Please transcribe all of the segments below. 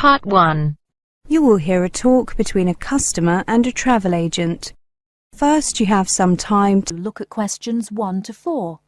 Part 1. You will hear a talk between a customer and a travel agent. First, you have some time to look at questions 1 to 4.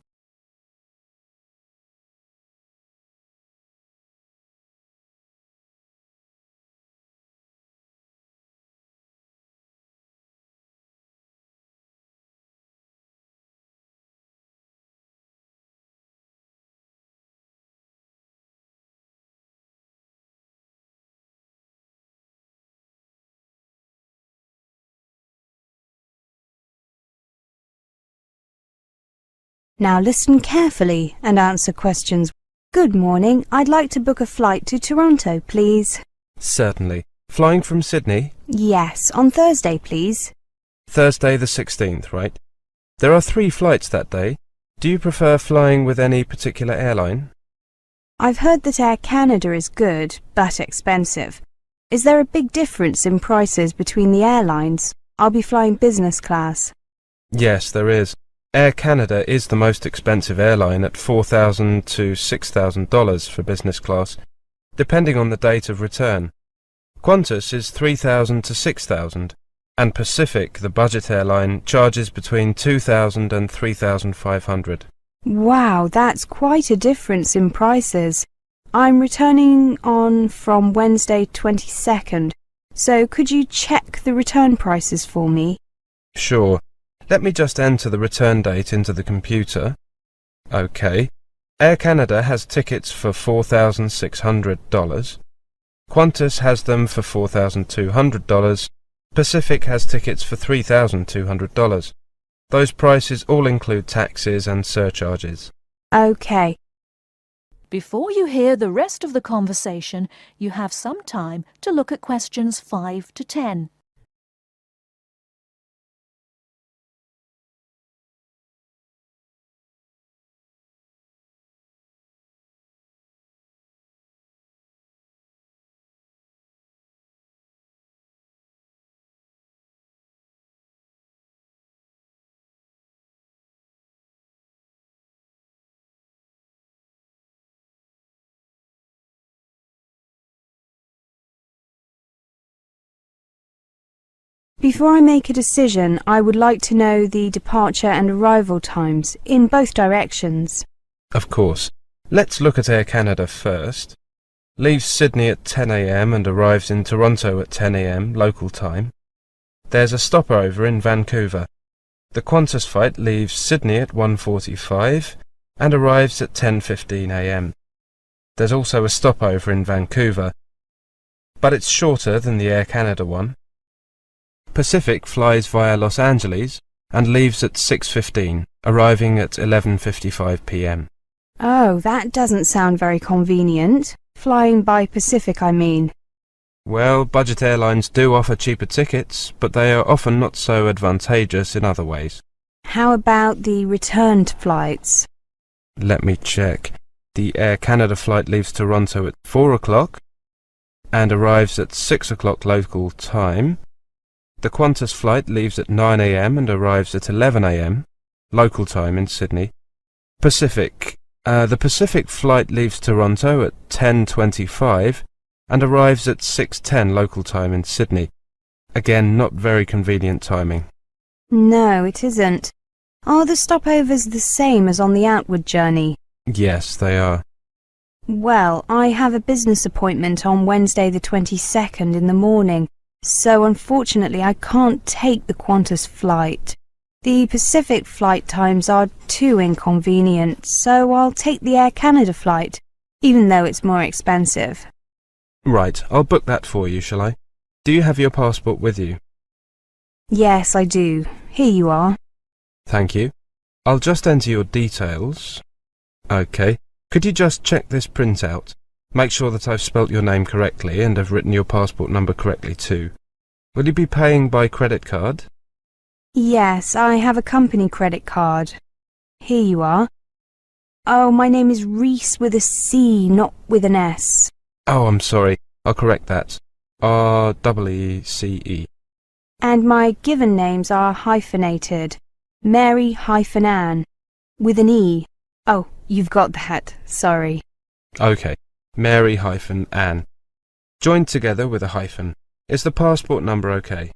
Now listen carefully and answer questions. Good morning. I'd like to book a flight to Toronto, please. Certainly. Flying from Sydney? Yes, on Thursday, please. Thursday the 16th, right? There are 3 flights that day. Do you prefer flying with any particular airline? I've heard that Air Canada is good, but expensive. Is there a big difference in prices between the airlines? I'll be flying business class. Yes, there is. Air Canada is the most expensive airline at $4,000 to $6,000 for business class, depending on the date of return. Qantas is $3,000 to $6,000, and Pacific, the budget airline, charges between $2,000 and $3,500. Wow, that's quite a difference in prices. I'm returning on from Wednesday 22nd, so could you check the return prices for me? Sure. Let me just enter the return date into the computer. OK. Air Canada has tickets for $4,600. Qantas has them for $4,200. Pacific has tickets for $3,200. Those prices all include taxes and surcharges. OK. Before you hear the rest of the conversation, you have some time to look at questions 5 to 10. Before I make a decision, I would like to know the departure and arrival times in both directions. Of course. Let's look at Air Canada first. Leaves Sydney at 10 a.m. and arrives in Toronto at 10 a.m. local time. There's a stopover in Vancouver. The Qantas flight leaves Sydney at 1:45 and arrives at 10:15 a.m. There's also a stopover in Vancouver, but it's shorter than the Air Canada one. Pacific flies via Los Angeles and leaves at 6:15, arriving at 11:55 p.m. Oh, that doesn't sound very convenient. Flying by Pacific, I mean. Well, budget airlines do offer cheaper tickets, but they are often not so advantageous in other ways. How about the returned flights? Let me check. The Air Canada flight leaves Toronto at 4 o'clock and arrives at 6 o'clock local time. The Qantas flight leaves at 9 a.m. and arrives at 11 a.m. local time in Sydney. The Pacific flight leaves Toronto at 10:25 and arrives at 6:10 local time in Sydney. Again, not very convenient timing. No, it isn't. Are the stopovers the same as on the outward journey? Yes, they are. Well, I have a business appointment on Wednesday the 22nd in the morning, so unfortunately I can't take the Qantas flight. The Pacific flight times are too inconvenient, so I'll take the Air Canada flight, even though it's more expensive. Right, I'll book that for you, shall I? Do you have your passport with you? Yes, I do. Here you are. Thank you. I'll just enter your details. OK. Could you just check this printout? Make sure that I've spelt your name correctly and have written your passport number correctly too. Will you be paying by credit card? Yes, I have a company credit card. Here you are. Oh, my name is Reese with a C, not with an S. Oh, I'm sorry. I'll correct that. R-E-E-C-E. And my given names are hyphenated. Mary-Ann, with an E. Oh, you've got that. Sorry. OK. Mary-Ann. joined together with a hyphen. Is the passport number okay?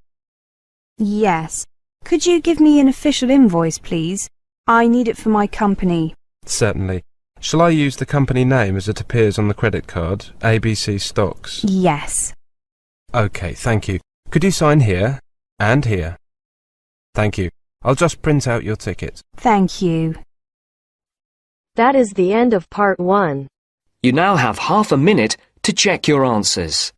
Yes. Could you give me an official invoice, please? I need it for my company. Certainly. Shall I use the company name as it appears on the credit card, ABC Stocks? Yes. Okay, thank you. Could you sign here and here? Thank you. I'll just print out your ticket. Thank you. That is the end of part 1. You now have half a minute to check your answers.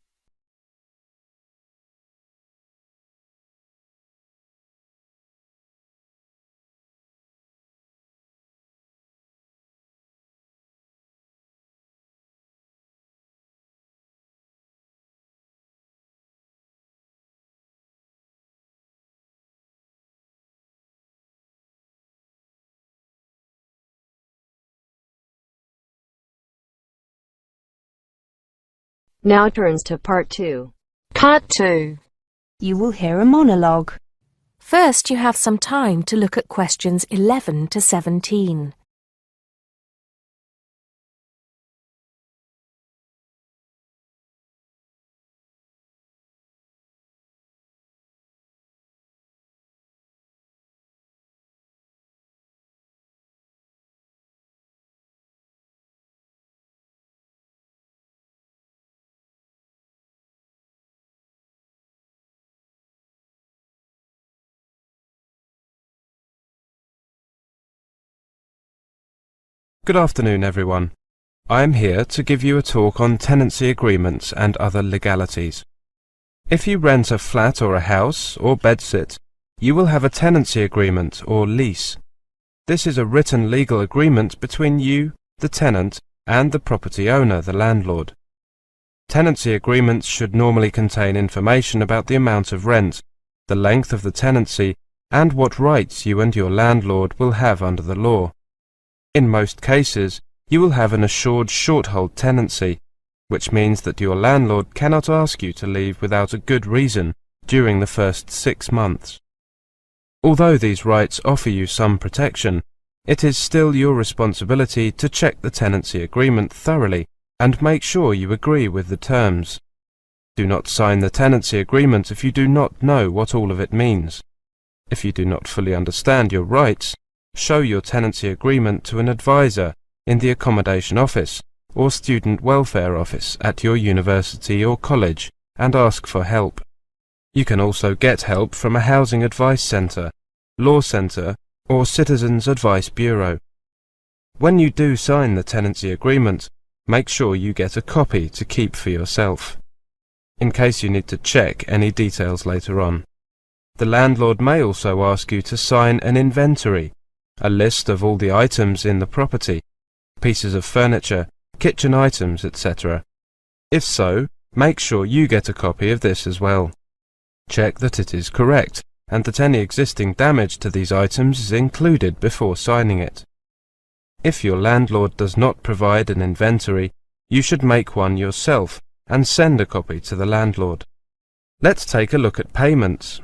Now turns to part 2. Part 2. You will hear a monologue. First, you have some time to look at questions 11 to 17. Good afternoon, everyone. I am here to give you a talk on tenancy agreements and other legalities. If you rent a flat or a house or bedsit, you will have a tenancy agreement or lease. This is a written legal agreement between you, the tenant, and the property owner, the landlord. Tenancy agreements should normally contain information about the amount of rent, the length of the tenancy, and what rights you and your landlord will have under the law. In most cases, you will have an assured short-hold tenancy, which means that your landlord cannot ask you to leave without a good reason during the first 6 months. Although these rights offer you some protection, it is still your responsibility to check the tenancy agreement thoroughly and make sure you agree with the terms. Do not sign the tenancy agreement if you do not know what all of it means. If you do not fully understand your rights, show your tenancy agreement to an advisor in the accommodation office or student welfare office at your university or college and ask for help. You can also get help from a housing advice centre, law centre, or citizens advice bureau. When you do sign the tenancy agreement, make sure you get a copy to keep for yourself, in case you need to check any details later on. The landlord may also ask you to sign an inventory, a list of all the items in the property, pieces of furniture, kitchen items, etc. If so, make sure you get a copy of this as well. Check that it is correct and that any existing damage to these items is included before signing it. If your landlord does not provide an inventory, you should make one yourself and send a copy to the landlord. Let's take a look at payments.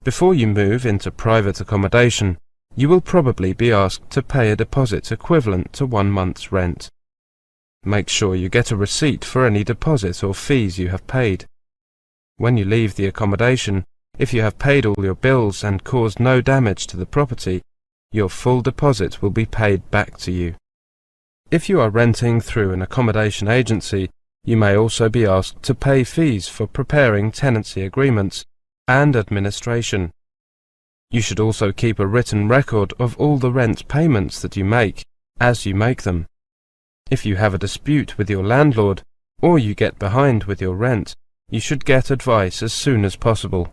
Before you move into private accommodation, you will probably be asked to pay a deposit equivalent to 1 month's rent. Make sure you get a receipt for any deposit or fees you have paid. When you leave the accommodation, if you have paid all your bills and caused no damage to the property, your full deposit will be paid back to you. If you are renting through an accommodation agency, you may also be asked to pay fees for preparing tenancy agreements and administration. You should also keep a written record of all the rent payments that you make, as you make them. If you have a dispute with your landlord, or you get behind with your rent, you should get advice as soon as possible.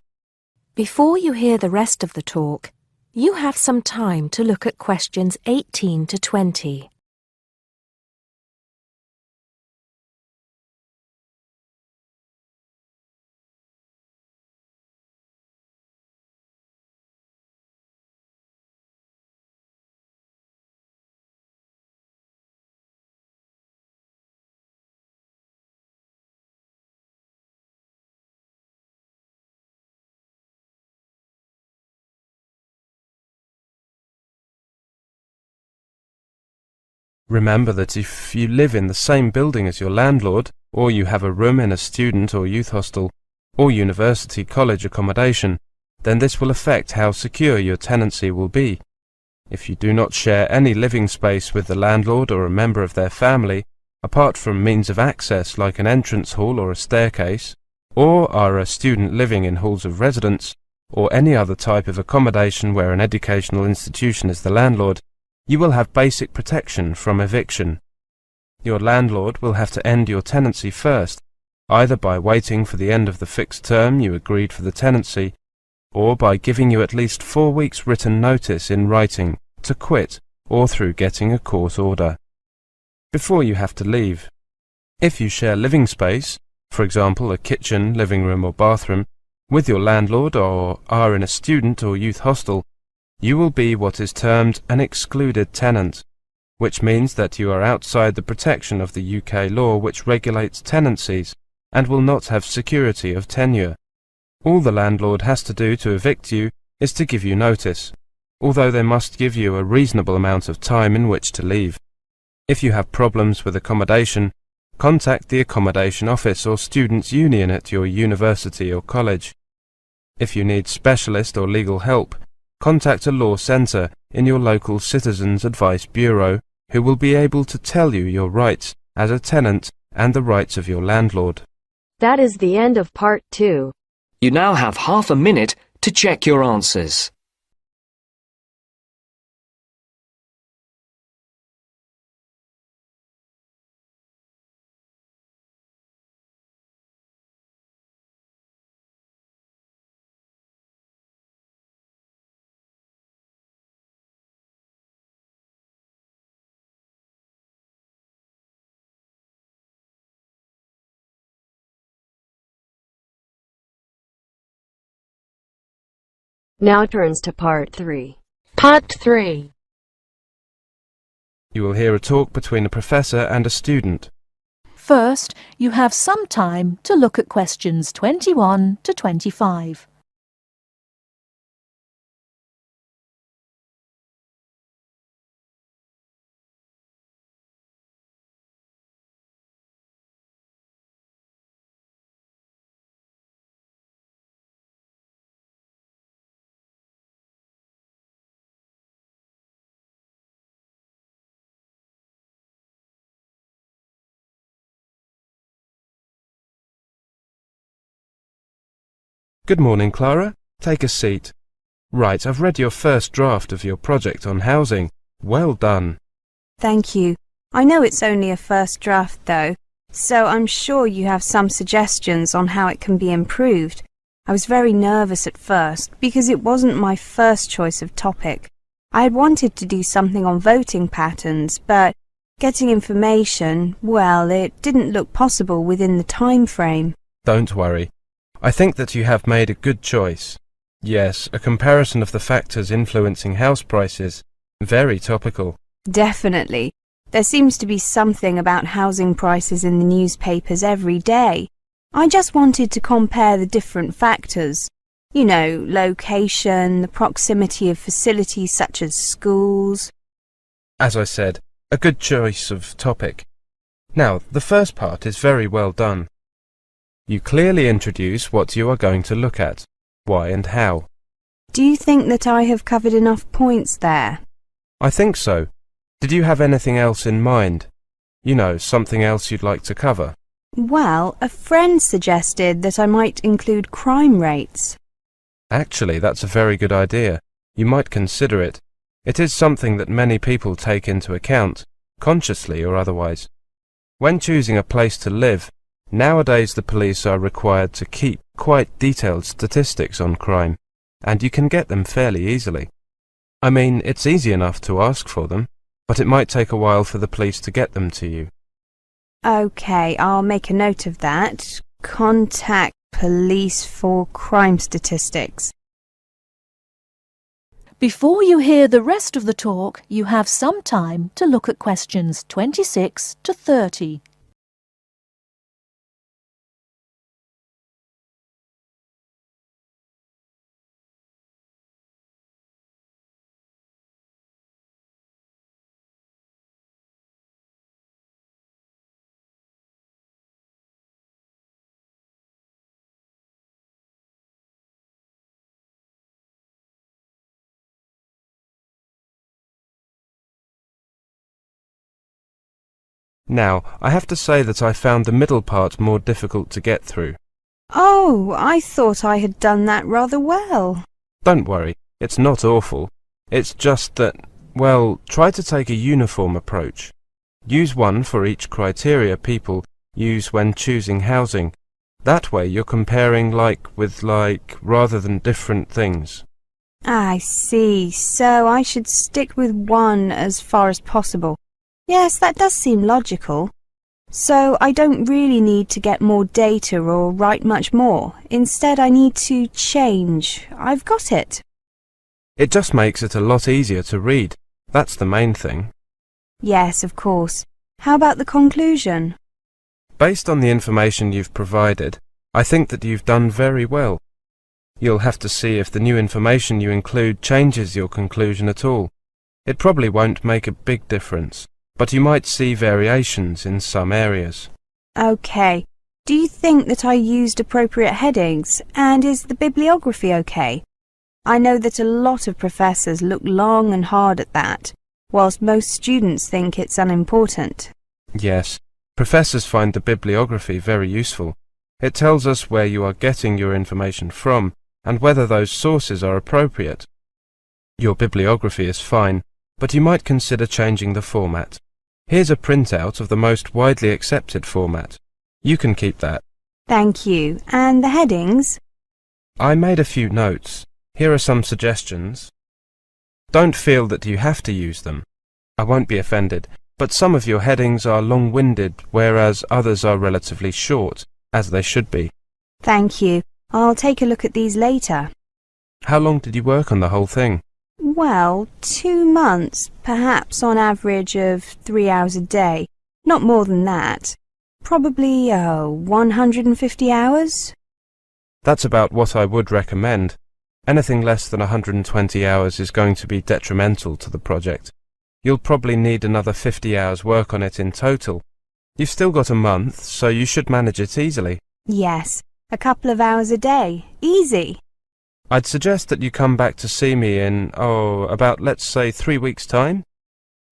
Before you hear the rest of the talk, you have some time to look at questions 18 to 20. Remember that if you live in the same building as your landlord, or you have a room in a student or youth hostel, or university college accommodation, then this will affect how secure your tenancy will be. If you do not share any living space with the landlord or a member of their family, apart from means of access like an entrance hall or a staircase, or are a student living in halls of residence, or any other type of accommodation where an educational institution is the landlord, you will have basic protection from eviction. Your landlord will have to end your tenancy first, either by waiting for the end of the fixed term you agreed for the tenancy, or by giving you at least 4 weeks written notice in writing to quit, or through getting a court order. Before you have to leave. If you share living space, for example a kitchen, living room or bathroom, with your landlord or are in a student or youth hostel, you will be what is termed an excluded tenant, which means that you are outside the protection of the UK law which regulates tenancies and will not have security of tenure. All the landlord has to do to evict you is to give you notice, although they must give you a reasonable amount of time in which to leave. If you have problems with accommodation, contact the accommodation office or students' union at your university or college. If you need specialist or legal help, contact a law centre in your local Citizens Advice Bureau who will be able to tell you your rights as a tenant and the rights of your landlord. That is the end of part 2. You now have half a minute to check your answers. Now turns to part 3. Part 3. You will hear a talk between a professor and a student. First, you have some time to look at questions 21 to 25. Good morning, Clara. Take a seat. Right, I've read your first draft of your project on housing. Well done. Thank you. I know it's only a first draft though, so I'm sure you have some suggestions on how it can be improved. I was very nervous at first because it wasn't my first choice of topic. I had wanted to do something on voting patterns, but getting information, well, it didn't look possible within the time frame. Don't worry. I think that you have made a good choice. Yes, a comparison of the factors influencing house prices. Very topical. Definitely. There seems to be something about housing prices in the newspapers every day. I just wanted to compare the different factors. You know, location, the proximity of facilities such as schools. As I said, a good choice of topic. Now, the first part is very well done. You clearly introduce what you are going to look at, why and how. Do you think that I have covered enough points there? I think so. Did you have anything else in mind? You know, something else you'd like to cover? Well, a friend suggested that I might include crime rates. Actually, that's a very good idea. You might consider it. It is something that many people take into account, consciously or otherwise. When choosing a place to live, nowadays the police are required to keep quite detailed statistics on crime, and you can get them fairly easily. I mean, it's easy enough to ask for them, but it might take a while for the police to get them to you. Okay, I'll make a note of that. Contact police for crime statistics. Before you hear the rest of the talk, you have some time to look at questions 26 to 30. Now, I have to say that I found the middle part more difficult to get through. Oh, I thought I had done that rather well. Don't worry, it's not awful. It's just that, well, try to take a uniform approach. Use one for each criteria people use when choosing housing. That way you're comparing like with like rather than different things. I see. So I should stick with one as far as possible. Yes, that does seem logical. So I don't really need to get more data or write much more. Instead, I need to change. I've got it. It just makes it a lot easier to read. That's the main thing. Yes, of course. How about the conclusion? Based on the information you've provided, I think that you've done very well. You'll have to see if the new information you include changes your conclusion at all. It probably won't make a big difference, but you might see variations in some areas. Okay. Do you think that I used appropriate headings? And is the bibliography okay? I know that a lot of professors look long and hard at that, whilst most students think it's unimportant. Yes, professors find the bibliography very useful. It tells us where you are getting your information from and whether those sources are appropriate. Your bibliography is fine, but you might consider changing the format. Here's a printout of the most widely accepted format. You can keep that. Thank you. And the headings? I made a few notes. Here are some suggestions. Don't feel that you have to use them. I won't be offended, but some of your headings are long-winded, whereas others are relatively short, as they should be. Thank you. I'll take a look at these later. How long did you work on the whole thing? Well, 2 months, perhaps on average of 3 hours a day. Not more than that. Probably, 150 hours? That's about what I would recommend. Anything less than 120 hours is going to be detrimental to the project. You'll probably need another 50 hours work on it in total. You've still got a month, so you should manage it easily. Yes, a couple of hours a day. Easy. I'd suggest that you come back to see me in, about, let's say, 3 weeks' time.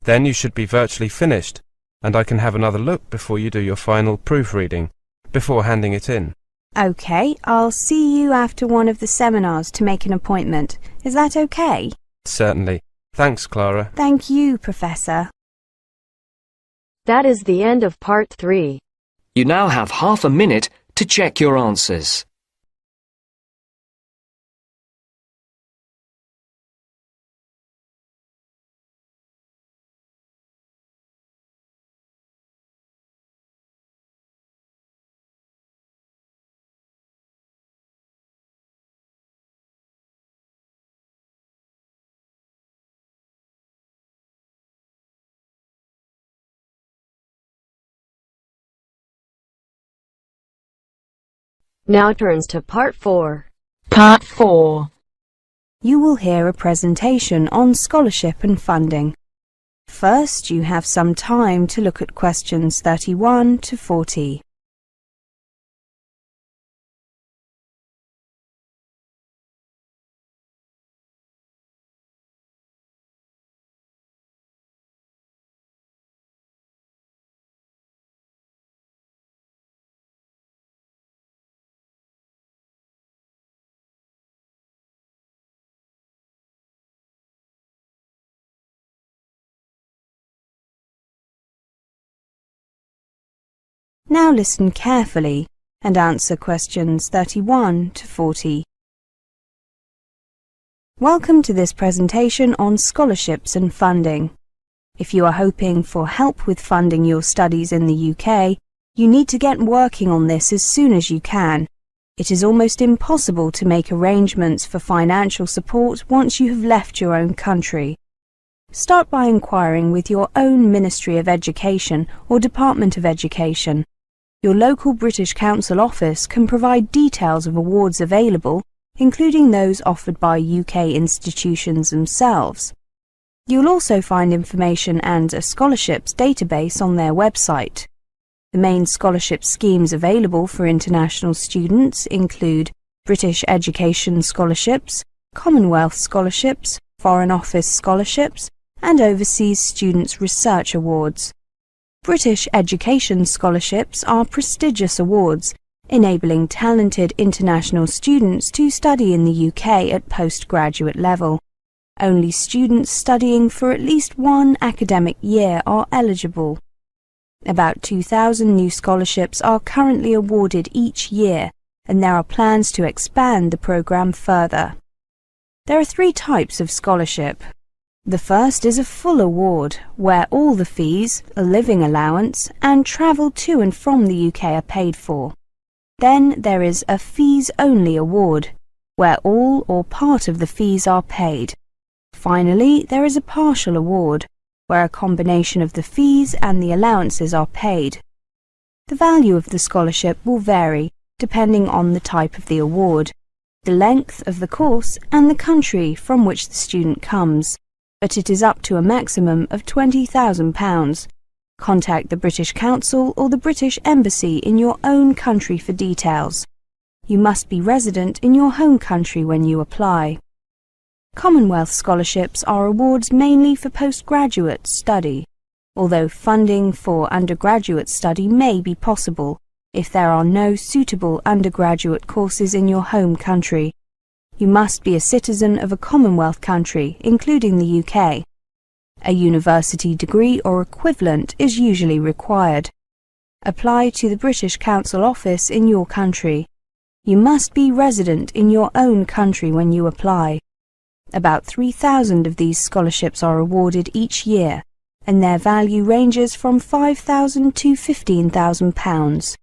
Then you should be virtually finished, and I can have another look before you do your final proofreading, before handing it in. Okay, I'll see you after one of the seminars to make an appointment. Is that okay? Certainly. Thanks, Clara. Thank you, Professor. That is the end of part 3. You now have half a minute to check your answers. Now turns to part 4. Part 4. You will hear a presentation on scholarship and funding. First, you have some time to look at questions 31 to 40. Now listen carefully and answer questions 31 to 40. Welcome to this presentation on scholarships and funding. If you are hoping for help with funding your studies in the UK, you need to get working on this as soon as you can. It is almost impossible to make arrangements for financial support once you have left your own country. Start by inquiring with your own Ministry of Education or Department of Education. Your local British Council office can provide details of awards available, including those offered by UK institutions themselves. You'll also find information and a scholarships database on their website. The main scholarship schemes available for international students include British Education Scholarships, Commonwealth Scholarships, Foreign Office Scholarships, and Overseas Students' Research Awards. British education scholarships are prestigious awards, enabling talented international students to study in the UK at postgraduate level. Only students studying for at least one academic year are eligible. About 2,000 new scholarships are currently awarded each year, and there are plans to expand the programme further. There are 3 types of scholarship. The first is a full award, where all the fees, a living allowance, and travel to and from the UK are paid for. Then there is a fees-only award, where all or part of the fees are paid. Finally, there is a partial award, where a combination of the fees and the allowances are paid. The value of the scholarship will vary, depending on the type of the award, the length of the course, and the country from which the student comes, but it is up to a maximum of £20,000. Contact the British Council or the British Embassy in your own country for details. You must be resident in your home country when you apply. Commonwealth scholarships are awards mainly for postgraduate study, although funding for undergraduate study may be possible if there are no suitable undergraduate courses in your home country. You must be a citizen of a Commonwealth country, including the UK. A university degree or equivalent is usually required. Apply to the British Council office in your country. You must be resident in your own country when you apply. About 3,000 of these scholarships are awarded each year, and their value ranges from £5,000 to £15,000.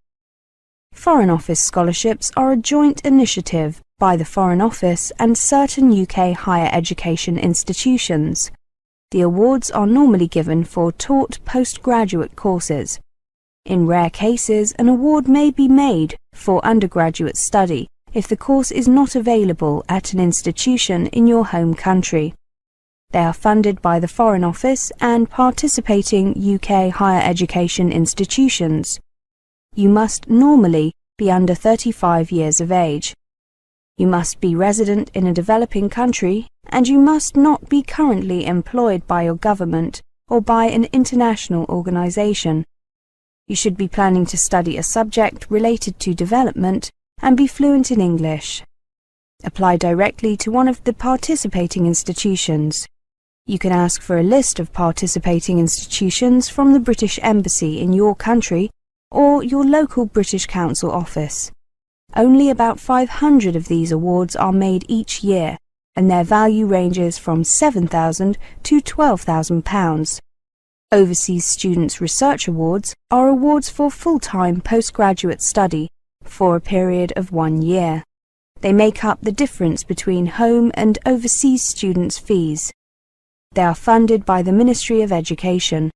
Foreign Office scholarships are a joint initiative by the Foreign Office and certain UK higher education institutions. The awards are normally given for taught postgraduate courses. In rare cases, an award may be made for undergraduate study if the course is not available at an institution in your home country. They are funded by the Foreign Office and participating UK higher education institutions. You must normally be under 35 years of age. You must be resident in a developing country, and you must not be currently employed by your government or by an international organisation. You should be planning to study a subject related to development and be fluent in English. Apply directly to one of the participating institutions. You can ask for a list of participating institutions from the British Embassy in your country or your local British Council office. Only about 500 of these awards are made each year, and their value ranges from £7,000 to £12,000. Overseas Students' Research Awards are awards for full-time postgraduate study for a period of 1 year. They make up the difference between home and overseas students' fees. They are funded by the Ministry of Education.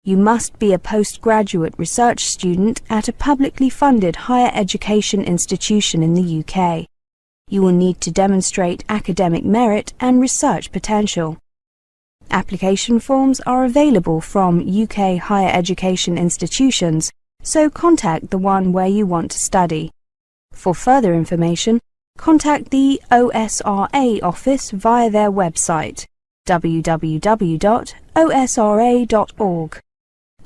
You must be a postgraduate research student at a publicly funded higher education institution in the UK. You will need to demonstrate academic merit and research potential. Application forms are available from UK higher education institutions, so contact the one where you want to study. For further information, contact the OSRA office via their website, www.osra.org.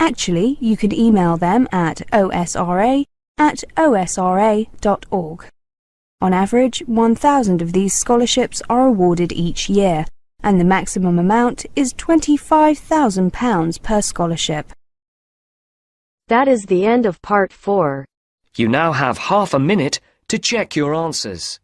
Actually, you can email them at osra@osra.org. On average, 1,000 of these scholarships are awarded each year, and the maximum amount is £25,000 per scholarship. That is the end of part 4. You now have half a minute to check your answers.